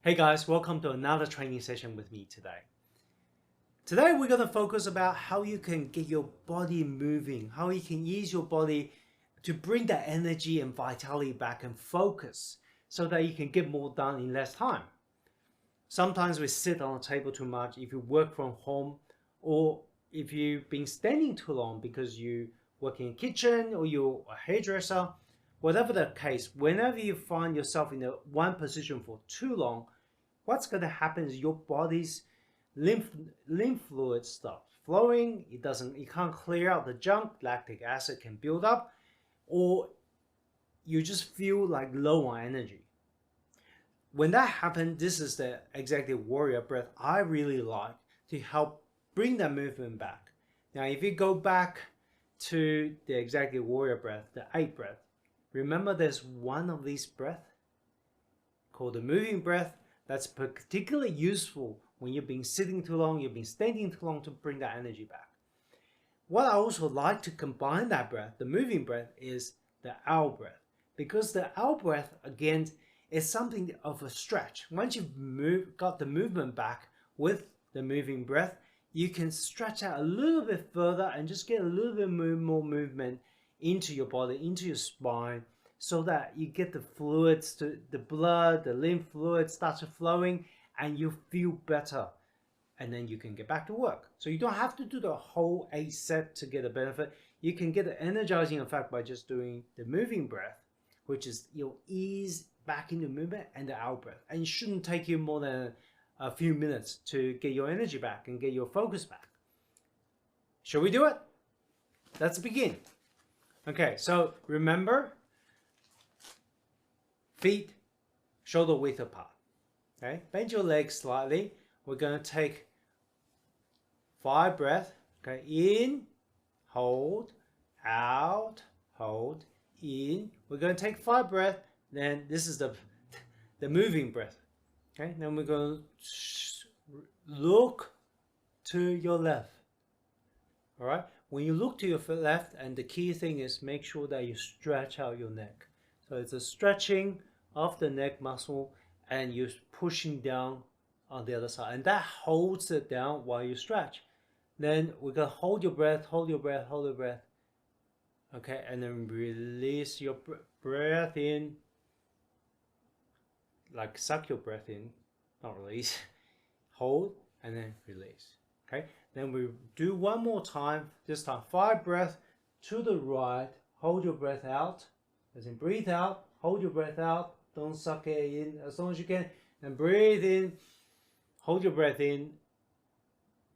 Hey guys, welcome to another training session with me today. Today we're going to focus about how you can get your body moving, how you can use your body to bring that energy and vitality back and focus so that you can get more done in less time. Sometimes we sit on a table too much if you work from home, or if you've been standing too long because you work in a kitchen or you're a hairdresser. Whatever the case, whenever you find yourself in one position for too long, what's going to happen is your body's lymph fluid stops flowing. It can't clear out the junk. Lactic acid can build up, or you just feel like low on energy. When that happens, this is the executive warrior breath I really like to help bring that movement back. Now, if you go back to the executive warrior breath, the 8 breath, remember there's one of these breaths called the moving breath that's particularly useful when you've been sitting too long, you've been standing too long, to bring that energy back. What I also like to combine that breath, the moving breath, is the owl breath, because the owl breath, again, is something of a stretch. Once you've got the movement back with the moving breath, you can stretch out a little bit further and just get a little bit more movement into your body, into your spine, so that you get the fluids, the blood, the lymph fluid starts flowing and you feel better. And then you can get back to work. So you don't have to do the whole 8 set to get a benefit. You can get the energizing effect by just doing the moving breath, which is you'll ease back into movement, and the out breath. And it shouldn't take you more than a few minutes to get your energy back and get your focus back. Shall we do it? Let's begin. Okay, so remember, feet shoulder width apart. Okay, bend your legs slightly. We're going to take 5 breaths. Okay, in, hold, out, hold, in. We're going to take 5 breaths. Then this is the moving breath. Okay, then we're going to look to your left. All right, when you look to your left, and the key thing is make sure that you stretch out your neck. So it's a stretching of the neck muscle, and you're pushing down on the other side, and that holds it down while you stretch. Then we're gonna hold your breath, hold your breath, hold your breath. Okay, and then release your breath in, like suck your breath in, not release. Hold and then release. Okay, then we do one more time. This time 5 breaths to the right. Hold your breath out, as in breathe out, hold your breath out, don't suck it in as long as you can, and breathe in. Hold your breath in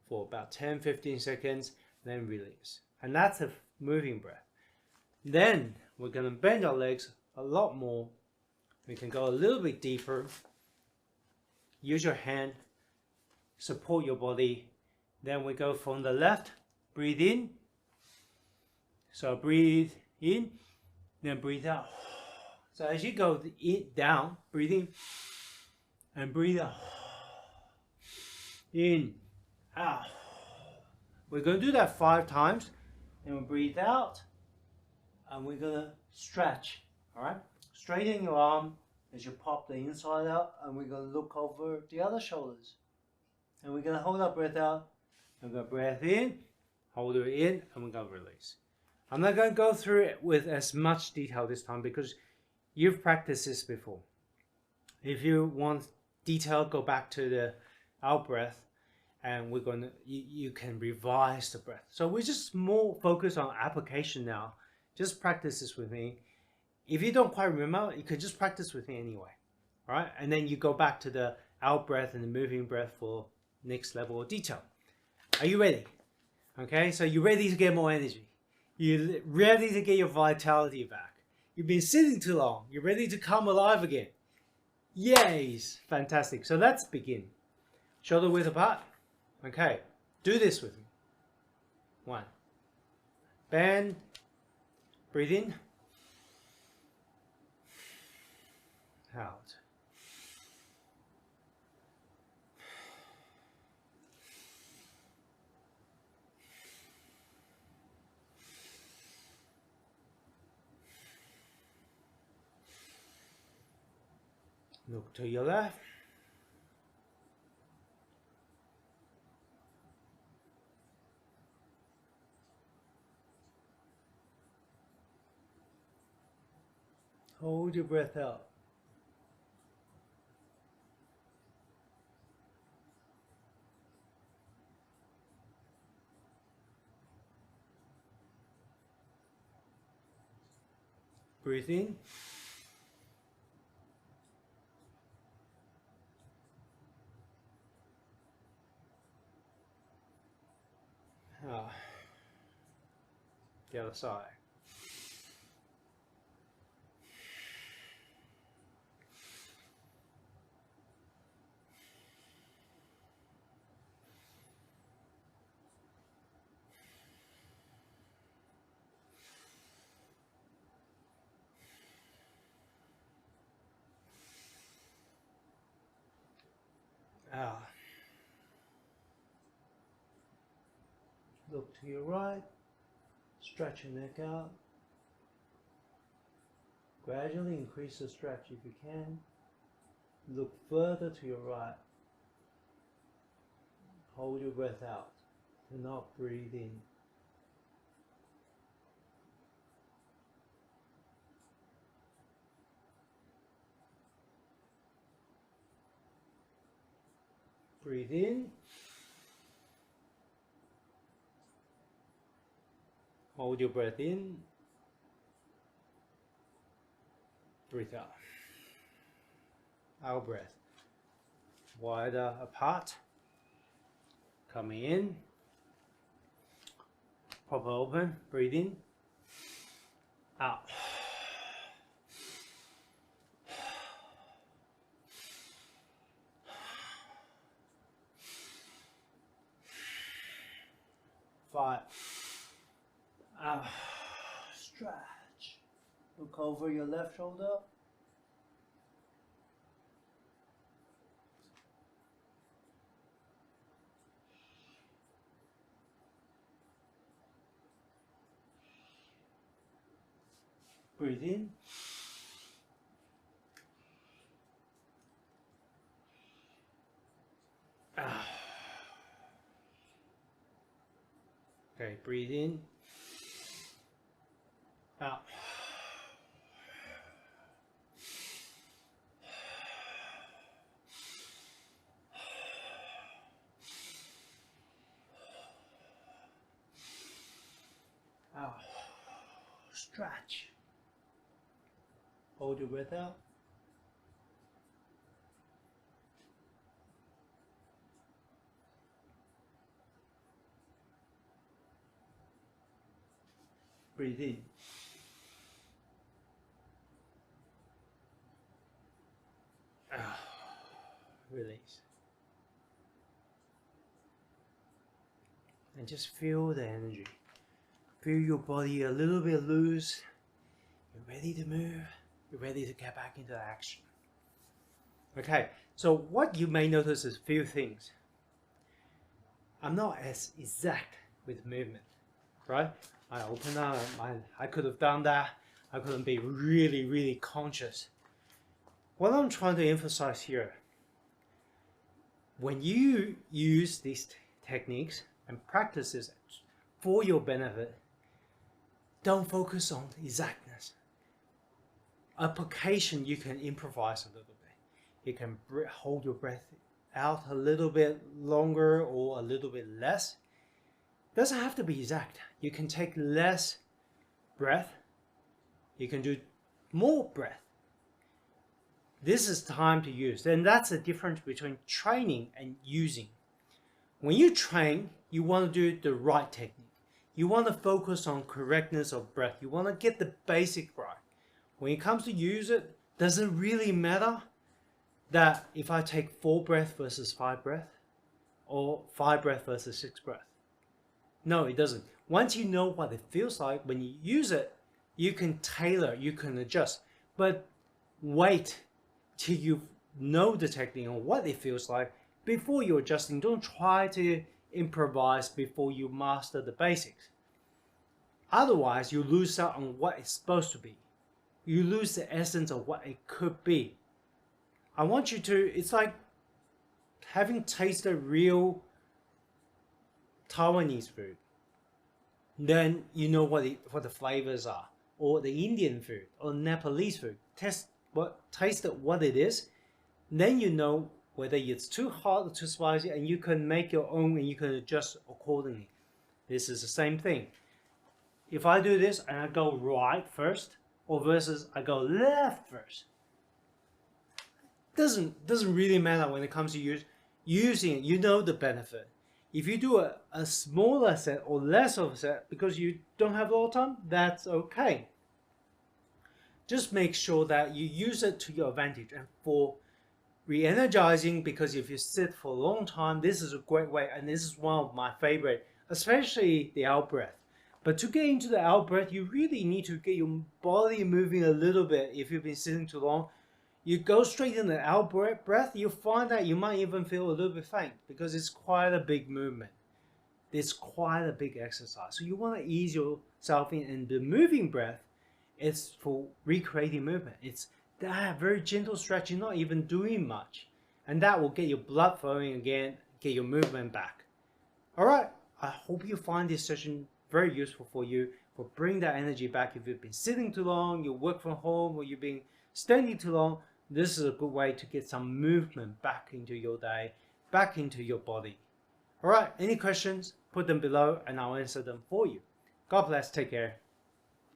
for about 10-15 seconds, then release. And that's a moving breath. Then we're going to bend our legs a lot more. We can go a little bit deeper. Use your hand, support your body. Then we go from the left, breathe in. So breathe in, then breathe out. So as you go down, breathe in and breathe out. In, out. We're going to do that 5 times. Then we'll breathe out, and we're going to stretch. All right, straighten your arm as you pop the inside out, and we're going to look over the other shoulders. And we're going to hold our breath out. I'm going to breathe in, hold it in, and we're going to release. I'm not going to go through it with as much detail this time because you've practiced this before. If you want detail, go back to the out breath, and we're going to you can revise the breath. So we're just more focused on application now. Just practice this with me. If you don't quite remember, you could just practice with me anyway. All right, and then you go back to the out breath and the moving breath for next level of detail. Are you ready? Okay, so you're ready to get more energy. You're ready to get your vitality back. You've been sitting too long. You're ready to come alive again. Yay! Fantastic. So let's begin. Shoulder width apart. Okay, do this with me. 1. Bend. Breathe in. Out. Look to your left. Hold your breath out. Breathe in. The other side. Look to your right. Stretch your neck out. Gradually increase the stretch if you can. Look further to your right. Hold your breath out. Do not breathe in. Breathe in. Hold your breath in. Breathe out. Out breath. Wider apart. Coming in. Proper open. Breathe in. Out. Five. Out. Stretch. Look over your left shoulder. Breathe in. Okay, breathe in. Out. Out. Stretch. Hold your breath out. Breathe in. Release. And just feel the energy. Feel your body a little bit loose. You're ready to move. You're ready to get back into action. Okay, so what you may notice is a few things. I'm not as exact with movement, right? I open up, I could have done that. I couldn't be really, really conscious. What I'm trying to emphasize here, when you use these techniques and practices for your benefit, don't focus on exactness. Application, you can improvise a little bit. You can hold your breath out a little bit longer or a little bit less. Doesn't have to be exact. You can take less breath. You can do more breath. This is time to use. And that's the difference between training and using. When you train, you want to do the right technique. You want to focus on correctness of breath. You want to get the basic right. When it comes to use it, does it really matter that if I take 4 breaths versus 5 breaths or 5 breaths versus 6 breaths? No, it doesn't. Once you know what it feels like, when you use it, you can tailor, you can adjust. But wait till you know the technique and what it feels like before you're adjusting. Don't try to improvise before you master the basics. Otherwise, you lose out on what it's supposed to be. You lose the essence of what it could be. I want you to, it's like having tasted real Taiwanese food. Then you know what the flavors are. or the Indian food or Nepalese food. Taste what it is. Then you know whether it's too hot or too spicy, and you can make your own and you can adjust accordingly. This is the same thing. If I do this and I go right first, or versus I go left first, doesn't really matter when it comes to using it. You know the benefit. If you do a smaller set or less of a set because you don't have a lot of time, that's okay. Just make sure that you use it to your advantage. And for re-energizing, because if you sit for a long time, this is a great way, and this is one of my favorite, especially the out breath. But to get into the out breath, you really need to get your body moving a little bit. If you've been sitting too long, you go straight in the out breath, you'll find that you might even feel a little bit faint because it's quite a big movement. It's quite a big exercise. So you want to ease yourself in, and the moving breath, it's for recreating movement. It's that very gentle stretching, not even doing much. And that will get your blood flowing again, get your movement back. All right, I hope you find this session very useful for you, for bring that energy back. If you've been sitting too long, you work from home, or you've been standing too long, this is a good way to get some movement back into your day, back into your body. All right, any questions, put them below and I'll answer them for you. God bless, take care.